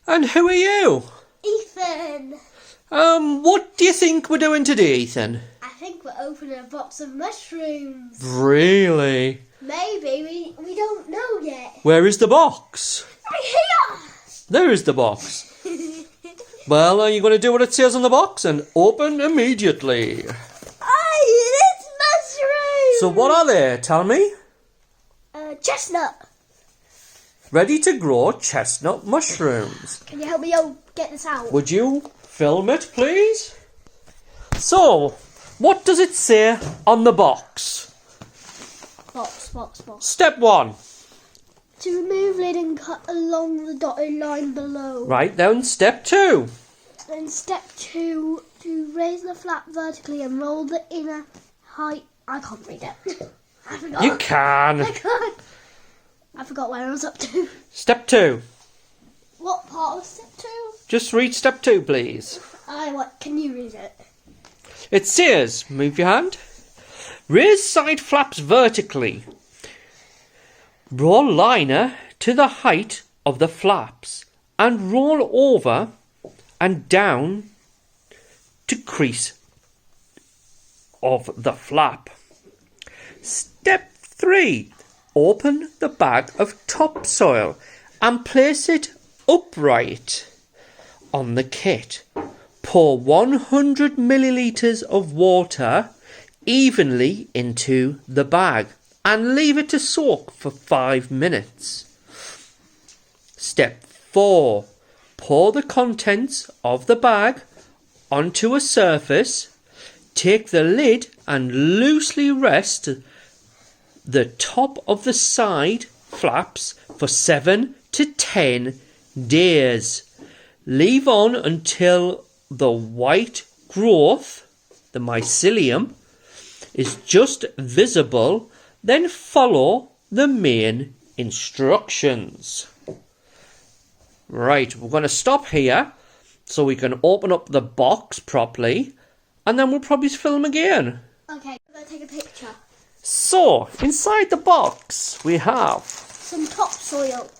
And who are you? Ethan. What do you think we're doing today, Ethan? I think we're opening a box of mushrooms. Really? Maybe, we don't know yet. Where is the box? Right here! There is the box. Well, are you going to do what it says on the box and open immediately? It's mushrooms! So what are they? Tell me. Chestnut. Ready to grow chestnut mushrooms. Can you help me get this out? Would you film it, please? So, what does it say on the box? Box. Step 1. To remove lid and cut along the dotted line below. Right, then step 2. Then step 2, to raise the flap vertically and roll the inner height. I can't read it. I forgot. You can. I can't. I forgot where I was up to. Step 2. What part of step 2? Just read step 2, please. Can you read it? It says, move your hand. Raise side flaps vertically. Roll liner to the height of the flaps and roll over and down to crease of the flap. Step 3. Open the bag of topsoil and place it upright on the kit. Pour 100 millilitres of water evenly into the bag and leave it to soak for 5 minutes. Step 4. Pour the contents of the bag onto a surface. Take the lid and loosely rest the top of the side flaps for 7 to 10 days. Leave on until the white growth, the mycelium, is just visible. Then follow the main instructions. Right, we're going to stop here so we can open up the box properly and then we'll probably film again. Okay, I'm going to take a picture. So, inside the box we have some topsoil.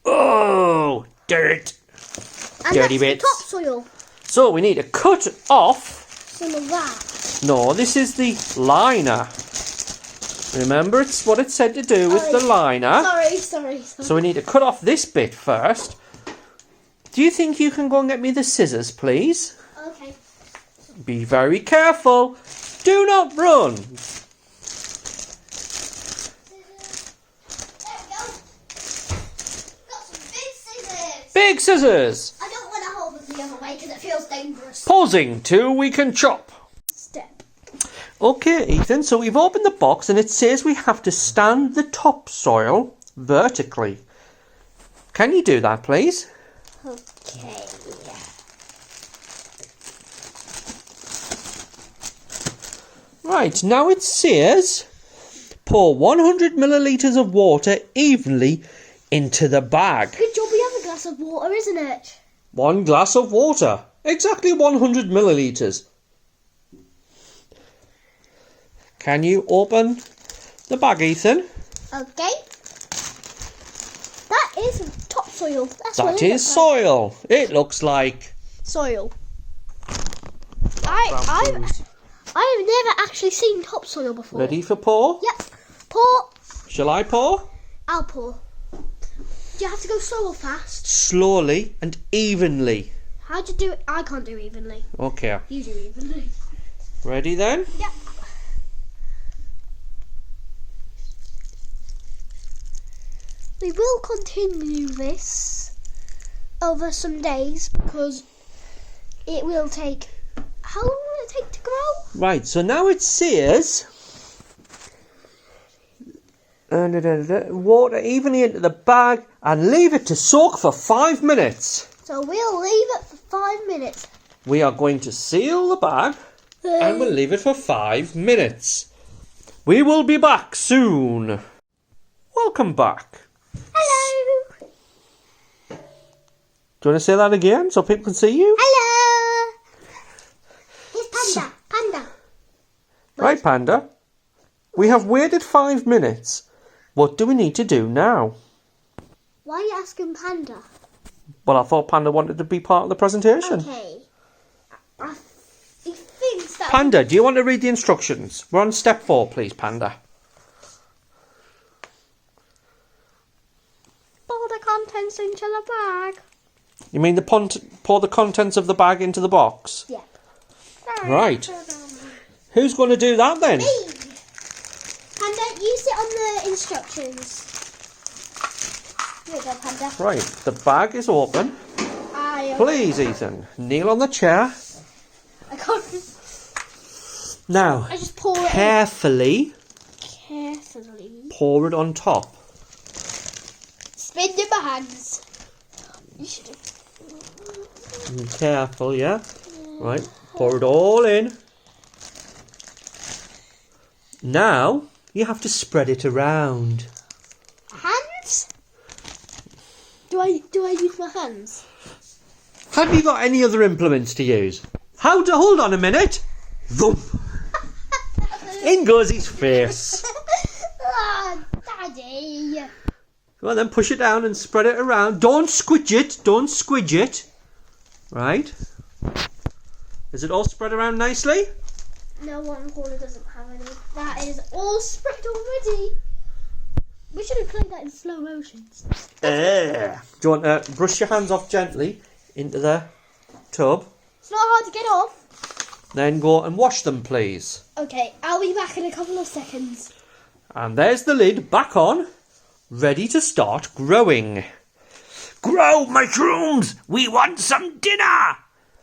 Oh, dirt. And Dirty that's bits. The topsoil. So we need to cut off. Some of that. No, this is the liner. Remember, it's what it said to do with the liner. Sorry. So we need to cut off this bit first. Do you think you can go and get me the scissors, please? Okay. Be very careful. Do not run. Big scissors! I don't want to hold them the other way because it feels dangerous. Pausing till we can chop. Step. Okay, Ethan, so we've opened the box and it says we have to stand the topsoil vertically. Can you do that, please? Okay. Right, now it says pour 100 millilitres of water evenly into the bag. Good job, we have a glass of water, isn't it? 1 glass of water. Exactly 100 millilitres. Can you open the bag, Ethan? Okay. That is topsoil. That is soil. It looks like soil. I've never actually seen topsoil before. Ready for pour? Yep. Pour. Shall I pour? I'll pour. Do you have to go slow or fast? Slowly and evenly. How do you do it? I can't do evenly. Okay. You do evenly. Ready then? Yep. We will continue this over some days because it will take... How long will it take to grow? Right, so now it says water evenly into the bag and leave it to soak for 5 minutes. So we'll leave it for 5 minutes. We are going to seal the bag and we'll leave it for 5 minutes. We will be back soon. Welcome back. Hello. Do you want to say that again so people can see you? Hello. Here's Panda. Panda. Right, Panda. We have waited 5 minutes. What do we need to do now? Why are you asking Panda? Well, I thought Panda wanted to be part of the presentation. Okay. He thinks that... Panda, do you want to read the instructions? We're on step 4, please, Panda. Pour the contents into the bag. You mean pour the contents of the bag into the box? Yep. Right. Who's going to do that then? Me! Panda, you sit on the instructions. Here we go, Panda. Right, the bag is open. Please, Ethan, kneel on the chair. I can't... Now, I just pour it carefully pour it on top. Spin in my hands. You should have... Careful, yeah? Right, pour it all in. Now, you have to spread it around. Hands? Do I use my hands? Have you got any other implements to use? Hold on a minute. Thump. In goes his face. Oh, Daddy. Well, then push it down and spread it around. Don't squidge it. Don't squidge it. Right. Is it all spread around nicely? No, one corner doesn't have any. That is all spread already. We should have played that in slow motions. Do you want to brush your hands off gently into the tub? It's not hard to get off. Then go and wash them, please. Okay, I'll be back in a couple of seconds. And there's the lid back on, ready to start growing. Grow, mushrooms! We want some dinner!